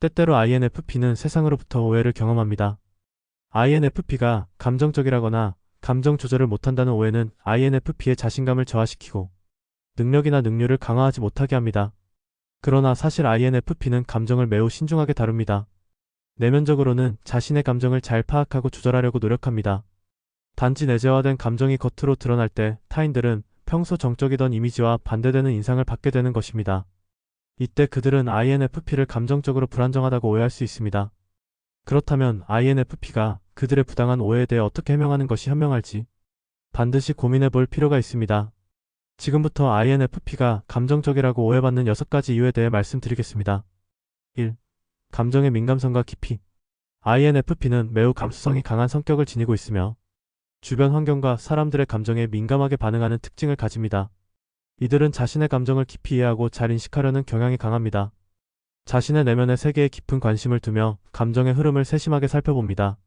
때때로 INFP는 세상으로부터 오해를 경험합니다. INFP가 감정적이라거나 감정 조절을 못한다는 오해는 INFP의 자신감을 저하시키고 능력이나 능률을 강화하지 못하게 합니다. 그러나 사실 INFP는 감정을 매우 신중하게 다룹니다. 내면적으로는 자신의 감정을 잘 파악하고 조절하려고 노력합니다. 단지 내재화된 감정이 겉으로 드러날 때 타인들은 평소 정적이던 이미지와 반대되는 인상을 받게 되는 것입니다. 이때 그들은 INFP를 감정적으로 불안정하다고 오해할 수 있습니다. 그렇다면 INFP가 그들의 부당한 오해에 대해 어떻게 해명하는 것이 현명할지 반드시 고민해 볼 필요가 있습니다. 지금부터 INFP가 감정적이라고 오해받는 6가지 이유에 대해 말씀드리겠습니다. 1. 감정의 민감성과 깊이. INFP는 매우 감수성이 강한 성격을 지니고 있으며 주변 환경과 사람들의 감정에 민감하게 반응하는 특징을 가집니다. 이들은 자신의 감정을 깊이 이해하고 잘 인식하려는 경향이 강합니다. 자신의 내면의 세계에 깊은 관심을 두며 감정의 흐름을 세심하게 살펴봅니다.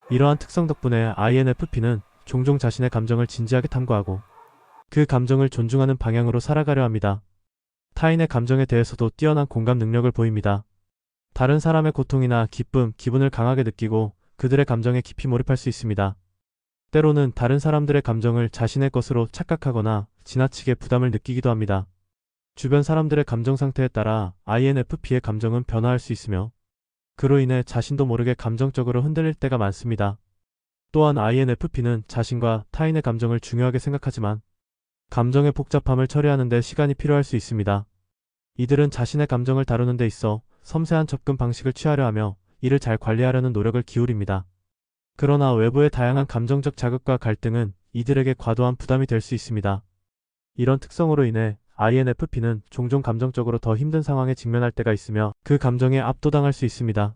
이러한 특성 덕분에 INFP는 종종 자신의 감정을 진지하게 탐구하고 그 감정을 존중하는 방향으로 살아가려 합니다. 타인의 감정에 대해서도 뛰어난 공감 능력을 보입니다. 다른 사람의 고통이나 기쁨, 기분을 강하게 느끼고 그들의 감정에 깊이 몰입할 수 있습니다. 때로는 다른 사람들의 감정을 자신의 것으로 착각하거나 지나치게 부담을 느끼기도 합니다. 주변 사람들의 감정 상태에 따라 INFP의 감정은 변화할 수 있으며 그로 인해 자신도 모르게 감정적으로 흔들릴 때가 많습니다. 또한 INFP는 자신과 타인의 감정을 중요하게 생각하지만 감정의 복잡함을 처리하는 데 시간이 필요할 수 있습니다. 이들은 자신의 감정을 다루는 데 있어 섬세한 접근 방식을 취하려 하며 이를 잘 관리하려는 노력을 기울입니다. 그러나 외부의 다양한 감정적 자극과 갈등은 이들에게 과도한 부담이 될 수 있습니다. 이런 특성으로 인해 INFP는 종종 감정적으로 더 힘든 상황에 직면할 때가 있으며 그 감정에 압도당할 수 있습니다.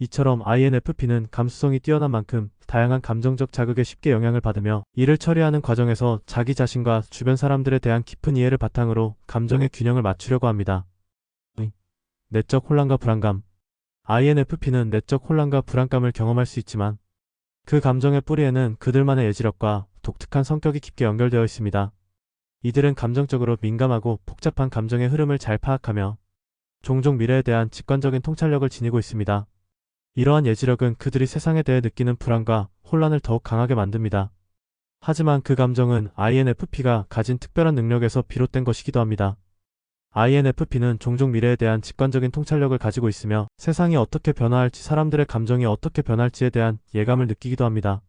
이처럼 INFP는 감수성이 뛰어난 만큼 다양한 감정적 자극에 쉽게 영향을 받으며 이를 처리하는 과정에서 자기 자신과 주변 사람들에 대한 깊은 이해를 바탕으로 감정의 균형을 맞추려고 합니다. 내적 혼란과 불안감. INFP는 내적 혼란과 불안감을 경험할 수 있지만 그 감정의 뿌리에는 그들만의 예지력과 독특한 성격이 깊게 연결되어 있습니다. 이들은 감정적으로 민감하고 복잡한 감정의 흐름을 잘 파악하며 종종 미래에 대한 직관적인 통찰력을 지니고 있습니다. 이러한 예지력은 그들이 세상에 대해 느끼는 불안과 혼란을 더욱 강하게 만듭니다. 하지만 그 감정은 INFP가 가진 특별한 능력에서 비롯된 것이기도 합니다. INFP는 종종 미래에 대한 직관적인 통찰력을 가지고 있으며 세상이 어떻게 변화할지 사람들의 감정이 어떻게 변할지에 대한 예감을 느끼기도 합니다.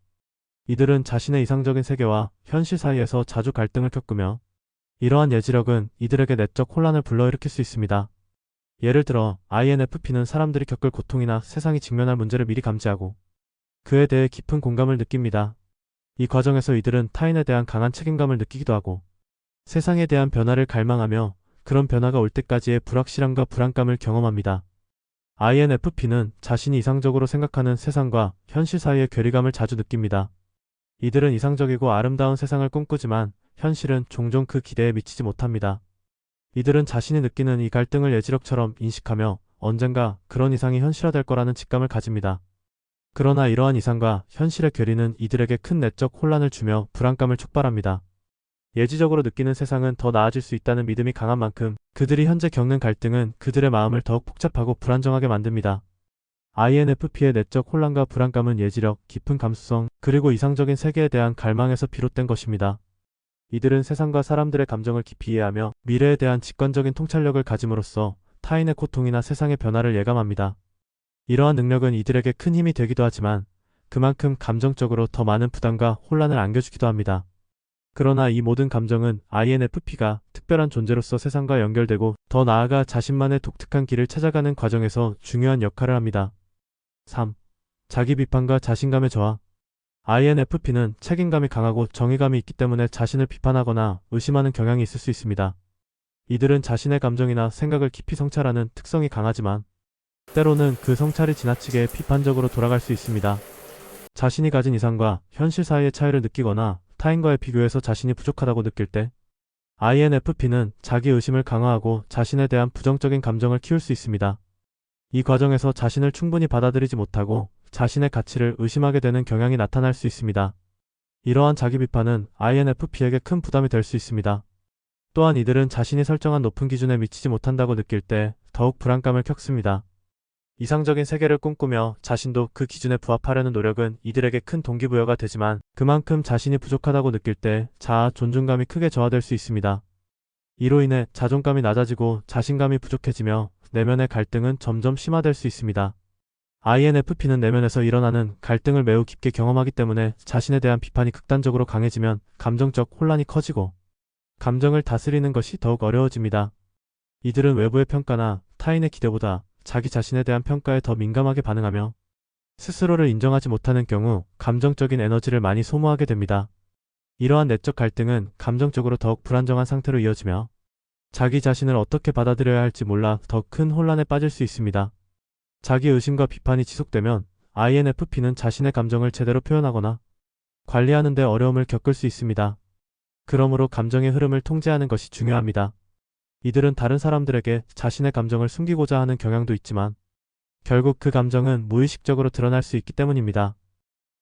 이들은 자신의 이상적인 세계와 현실 사이에서 자주 갈등을 겪으며 이러한 예지력은 이들에게 내적 혼란을 불러일으킬 수 있습니다. 예를 들어 INFP는 사람들이 겪을 고통이나 세상이 직면할 문제를 미리 감지하고 그에 대해 깊은 공감을 느낍니다. 이 과정에서 이들은 타인에 대한 강한 책임감을 느끼기도 하고 세상에 대한 변화를 갈망하며 그런 변화가 올 때까지의 불확실함과 불안감을 경험합니다. INFP는 자신이 이상적으로 생각하는 세상과 현실 사이의 괴리감을 자주 느낍니다. 이들은 이상적이고 아름다운 세상을 꿈꾸지만 현실은 종종 그 기대에 미치지 못합니다. 이들은 자신이 느끼는 이 갈등을 예지력처럼 인식하며 언젠가 그런 이상이 현실화될 거라는 직감을 가집니다. 그러나 이러한 이상과 현실의 괴리는 이들에게 큰 내적 혼란을 주며 불안감을 촉발합니다. 예지적으로 느끼는 세상은 더 나아질 수 있다는 믿음이 강한 만큼 그들이 현재 겪는 갈등은 그들의 마음을 더욱 복잡하고 불안정하게 만듭니다. INFP의 내적 혼란과 불안감은 예지력, 깊은 감수성, 그리고 이상적인 세계에 대한 갈망에서 비롯된 것입니다. 이들은 세상과 사람들의 감정을 깊이 이해하며 미래에 대한 직관적인 통찰력을 가짐으로써 타인의 고통이나 세상의 변화를 예감합니다. 이러한 능력은 이들에게 큰 힘이 되기도 하지만 그만큼 감정적으로 더 많은 부담과 혼란을 안겨주기도 합니다. 그러나 이 모든 감정은 INFP가 특별한 존재로서 세상과 연결되고 더 나아가 자신만의 독특한 길을 찾아가는 과정에서 중요한 역할을 합니다. 3. 자기 비판과 자신감의 저하. INFP는 책임감이 강하고 정의감이 있기 때문에 자신을 비판하거나 의심하는 경향이 있을 수 있습니다. 이들은 자신의 감정이나 생각을 깊이 성찰하는 특성이 강하지만 때로는 그 성찰이 지나치게 비판적으로 돌아갈 수 있습니다. 자신이 가진 이상과 현실 사이의 차이를 느끼거나 타인과의 비교에서 자신이 부족하다고 느낄 때 INFP는 자기 의심을 강화하고 자신에 대한 부정적인 감정을 키울 수 있습니다. 이 과정에서 자신을 충분히 받아들이지 못하고 자신의 가치를 의심하게 되는 경향이 나타날 수 있습니다. 이러한 자기 비판은 INFP에게 큰 부담이 될 수 있습니다. 또한 이들은 자신이 설정한 높은 기준에 미치지 못한다고 느낄 때 더욱 불안감을 겪습니다. 이상적인 세계를 꿈꾸며 자신도 그 기준에 부합하려는 노력은 이들에게 큰 동기부여가 되지만 그만큼 자신이 부족하다고 느낄 때 자아 존중감이 크게 저하될 수 있습니다. 이로 인해 자존감이 낮아지고 자신감이 부족해지며 내면의 갈등은 점점 심화될 수 있습니다. INFP는 내면에서 일어나는 갈등을 매우 깊게 경험하기 때문에 자신에 대한 비판이 극단적으로 강해지면 감정적 혼란이 커지고 감정을 다스리는 것이 더욱 어려워집니다. 이들은 외부의 평가나 타인의 기대보다 자기 자신에 대한 평가에 더 민감하게 반응하며 스스로를 인정하지 못하는 경우 감정적인 에너지를 많이 소모하게 됩니다. 이러한 내적 갈등은 감정적으로 더욱 불안정한 상태로 이어지며 자기 자신을 어떻게 받아들여야 할지 몰라 더 큰 혼란에 빠질 수 있습니다. 자기 의심과 비판이 지속되면 INFP는 자신의 감정을 제대로 표현하거나 관리하는 데 어려움을 겪을 수 있습니다. 그러므로 감정의 흐름을 통제하는 것이 중요합니다. 이들은 다른 사람들에게 자신의 감정을 숨기고자 하는 경향도 있지만 결국 그 감정은 무의식적으로 드러날 수 있기 때문입니다.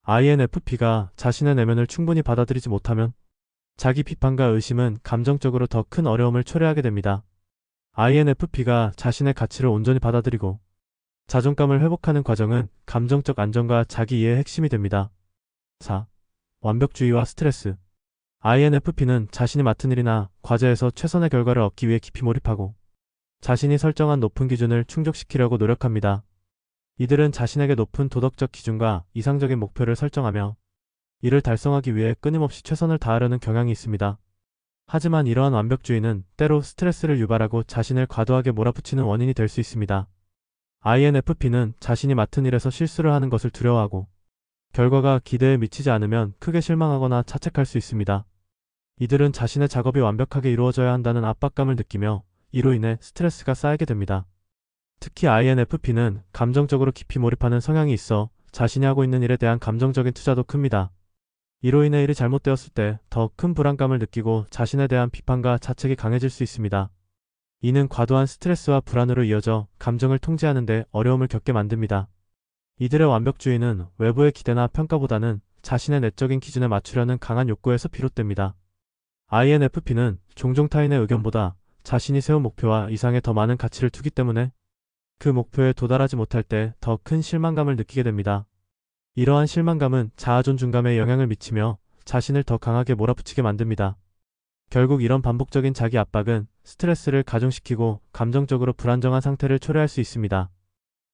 INFP가 자신의 내면을 충분히 받아들이지 못하면 자기 비판과 의심은 감정적으로 더 큰 어려움을 초래하게 됩니다. INFP가 자신의 가치를 온전히 받아들이고 자존감을 회복하는 과정은 감정적 안정과 자기 이해의 핵심이 됩니다. 4. 완벽주의와 스트레스. INFP는 자신이 맡은 일이나 과제에서 최선의 결과를 얻기 위해 깊이 몰입하고 자신이 설정한 높은 기준을 충족시키려고 노력합니다. 이들은 자신에게 높은 도덕적 기준과 이상적인 목표를 설정하며 이를 달성하기 위해 끊임없이 최선을 다하려는 경향이 있습니다. 하지만 이러한 완벽주의는 때로 스트레스를 유발하고 자신을 과도하게 몰아붙이는 원인이 될 수 있습니다. INFP는 자신이 맡은 일에서 실수를 하는 것을 두려워하고 결과가 기대에 미치지 않으면 크게 실망하거나 자책할 수 있습니다. 이들은 자신의 작업이 완벽하게 이루어져야 한다는 압박감을 느끼며 이로 인해 스트레스가 쌓이게 됩니다. 특히 INFP는 감정적으로 깊이 몰입하는 성향이 있어 자신이 하고 있는 일에 대한 감정적인 투자도 큽니다. 이로 인해 일이 잘못되었을 때 더 큰 불안감을 느끼고 자신에 대한 비판과 자책이 강해질 수 있습니다. 이는 과도한 스트레스와 불안으로 이어져 감정을 통제하는 데 어려움을 겪게 만듭니다. 이들의 완벽주의는 외부의 기대나 평가보다는 자신의 내적인 기준에 맞추려는 강한 욕구에서 비롯됩니다. INFP는 종종 타인의 의견보다 자신이 세운 목표와 이상에 더 많은 가치를 두기 때문에 그 목표에 도달하지 못할 때 더 큰 실망감을 느끼게 됩니다. 이러한 실망감은 자아 존중감에 영향을 미치며 자신을 더 강하게 몰아붙이게 만듭니다. 결국 이런 반복적인 자기 압박은 스트레스를 가중시키고 감정적으로 불안정한 상태를 초래할 수 있습니다.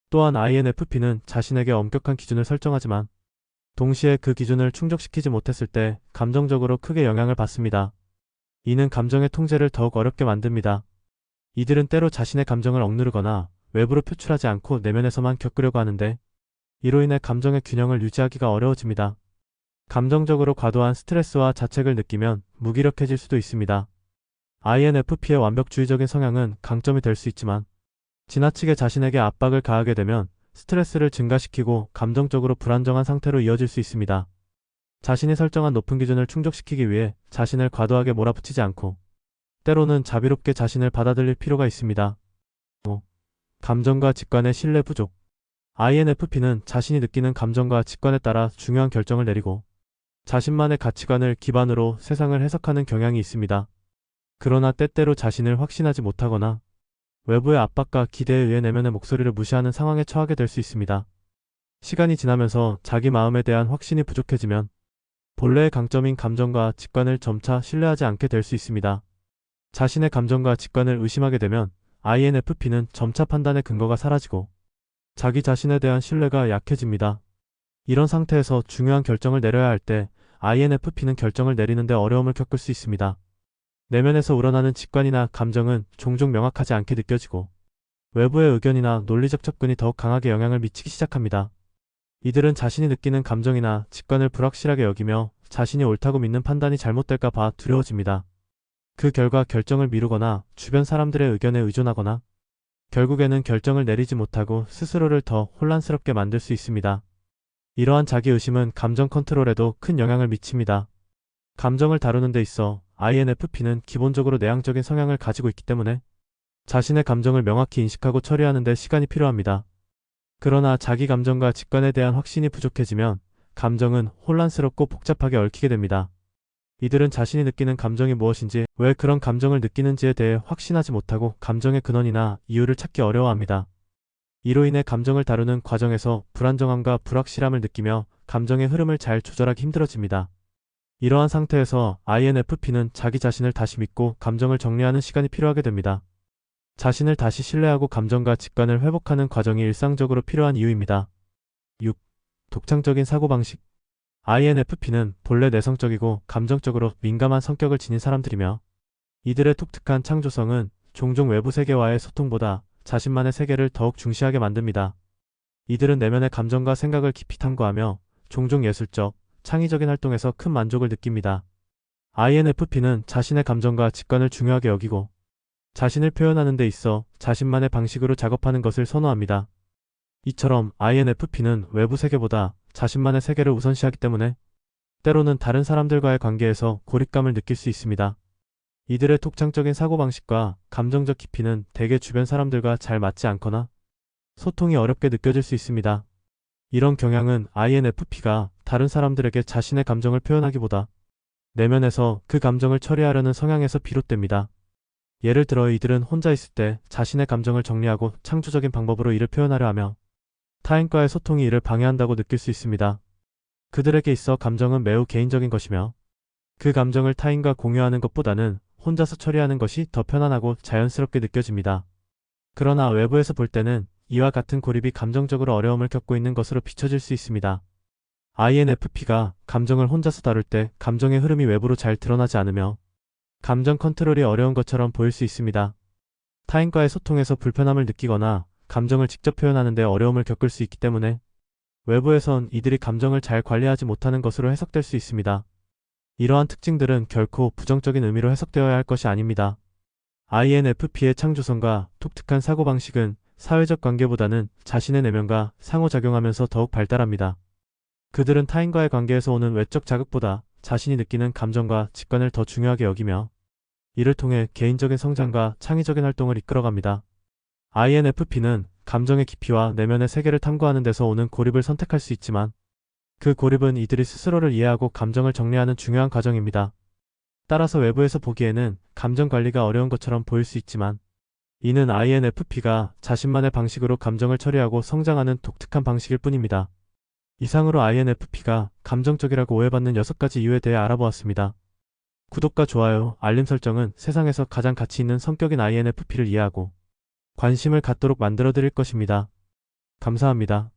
또한 INFP는 자신에게 엄격한 기준을 설정하지만 동시에 그 기준을 충족시키지 못했을 때 감정적으로 크게 영향을 받습니다. 이는 감정의 통제를 더욱 어렵게 만듭니다. 이들은 때로 자신의 감정을 억누르거나 외부로 표출하지 않고 내면에서만 겪으려고 하는데 이로 인해 감정의 균형을 유지하기가 어려워집니다. 감정적으로 과도한 스트레스와 자책을 느끼면 무기력해질 수도 있습니다. INFP의 완벽주의적인 성향은 강점이 될 수 있지만 지나치게 자신에게 압박을 가하게 되면 스트레스를 증가시키고 감정적으로 불안정한 상태로 이어질 수 있습니다. 자신이 설정한 높은 기준을 충족시키기 위해 자신을 과도하게 몰아붙이지 않고 때로는 자비롭게 자신을 받아들일 필요가 있습니다. 5. 감정과 직관의 신뢰 부족. INFP는 자신이 느끼는 감정과 직관에 따라 중요한 결정을 내리고 자신만의 가치관을 기반으로 세상을 해석하는 경향이 있습니다. 그러나 때때로 자신을 확신하지 못하거나 외부의 압박과 기대에 의해 내면의 목소리를 무시하는 상황에 처하게 될 수 있습니다. 시간이 지나면서 자기 마음에 대한 확신이 부족해지면 본래의 강점인 감정과 직관을 점차 신뢰하지 않게 될 수 있습니다. 자신의 감정과 직관을 의심하게 되면 INFP는 점차 판단의 근거가 사라지고 자기 자신에 대한 신뢰가 약해집니다. 이런 상태에서 중요한 결정을 내려야 할 때 INFP는 결정을 내리는데 어려움을 겪을 수 있습니다. 내면에서 우러나는 직관이나 감정은 종종 명확하지 않게 느껴지고 외부의 의견이나 논리적 접근이 더욱 강하게 영향을 미치기 시작합니다. 이들은 자신이 느끼는 감정이나 직관을 불확실하게 여기며 자신이 옳다고 믿는 판단이 잘못될까 봐 두려워집니다. 그 결과 결정을 미루거나 주변 사람들의 의견에 의존하거나 결국에는 결정을 내리지 못하고 스스로를 더 혼란스럽게 만들 수 있습니다. 이러한 자기의심은 감정 컨트롤에도 큰 영향을 미칩니다. 감정을 다루는 데 있어 INFP는 기본적으로 내향적인 성향을 가지고 있기 때문에 자신의 감정을 명확히 인식하고 처리하는 데 시간이 필요합니다. 그러나 자기 감정과 직관에 대한 확신이 부족해지면 감정은 혼란스럽고 복잡하게 얽히게 됩니다. 이들은 자신이 느끼는 감정이 무엇인지, 왜 그런 감정을 느끼는지에 대해 확신하지 못하고 감정의 근원이나 이유를 찾기 어려워합니다. 이로 인해 감정을 다루는 과정에서 불안정함과 불확실함을 느끼며 감정의 흐름을 잘 조절하기 힘들어집니다. 이러한 상태에서 INFP는 자기 자신을 다시 믿고 감정을 정리하는 시간이 필요하게 됩니다. 자신을 다시 신뢰하고 감정과 직관을 회복하는 과정이 일상적으로 필요한 이유입니다. 6. 독창적인 사고방식. INFP는 본래 내성적이고 감정적으로 민감한 성격을 지닌 사람들이며 이들의 독특한 창조성은 종종 외부 세계와의 소통보다 자신만의 세계를 더욱 중시하게 만듭니다. 이들은 내면의 감정과 생각을 깊이 탐구하며 종종 예술적, 창의적인 활동에서 큰 만족을 느낍니다. INFP는 자신의 감정과 직관을 중요하게 여기고 자신을 표현하는 데 있어 자신만의 방식으로 작업하는 것을 선호합니다. 이처럼 INFP는 외부 세계보다 자신만의 세계를 우선시하기 때문에 때로는 다른 사람들과의 관계에서 고립감을 느낄 수 있습니다. 이들의 독창적인 사고방식과 감정적 깊이는 대개 주변 사람들과 잘 맞지 않거나 소통이 어렵게 느껴질 수 있습니다. 이런 경향은 INFP가 다른 사람들에게 자신의 감정을 표현하기보다 내면에서 그 감정을 처리하려는 성향에서 비롯됩니다. 예를 들어 이들은 혼자 있을 때 자신의 감정을 정리하고 창조적인 방법으로 이를 표현하려 하며 타인과의 소통이 이를 방해한다고 느낄 수 있습니다. 그들에게 있어 감정은 매우 개인적인 것이며 그 감정을 타인과 공유하는 것보다는 혼자서 처리하는 것이 더 편안하고 자연스럽게 느껴집니다. 그러나 외부에서 볼 때는 이와 같은 고립이 감정적으로 어려움을 겪고 있는 것으로 비춰질 수 있습니다. INFP가 감정을 혼자서 다룰 때 감정의 흐름이 외부로 잘 드러나지 않으며 감정 컨트롤이 어려운 것처럼 보일 수 있습니다. 타인과의 소통에서 불편함을 느끼거나 감정을 직접 표현하는 데 어려움을 겪을 수 있기 때문에 외부에선 이들이 감정을 잘 관리하지 못하는 것으로 해석될 수 있습니다. 이러한 특징들은 결코 부정적인 의미로 해석되어야 할 것이 아닙니다. INFP의 창조성과 독특한 사고방식은 사회적 관계보다는 자신의 내면과 상호작용하면서 더욱 발달합니다. 그들은 타인과의 관계에서 오는 외적 자극보다 자신이 느끼는 감정과 직관을 더 중요하게 여기며 이를 통해 개인적인 성장과 창의적인 활동을 이끌어갑니다. INFP는 감정의 깊이와 내면의 세계를 탐구하는 데서 오는 고립을 선택할 수 있지만 그 고립은 이들이 스스로를 이해하고 감정을 정리하는 중요한 과정입니다. 따라서 외부에서 보기에는 감정 관리가 어려운 것처럼 보일 수 있지만 이는 INFP가 자신만의 방식으로 감정을 처리하고 성장하는 독특한 방식일 뿐입니다. 이상으로 INFP가 감정적이라고 오해받는 6가지 이유에 대해 알아보았습니다. 구독과 좋아요, 알림 설정은 세상에서 가장 가치 있는 성격인 INFP를 이해하고 관심을 갖도록 만들어 드릴 것입니다. 감사합니다.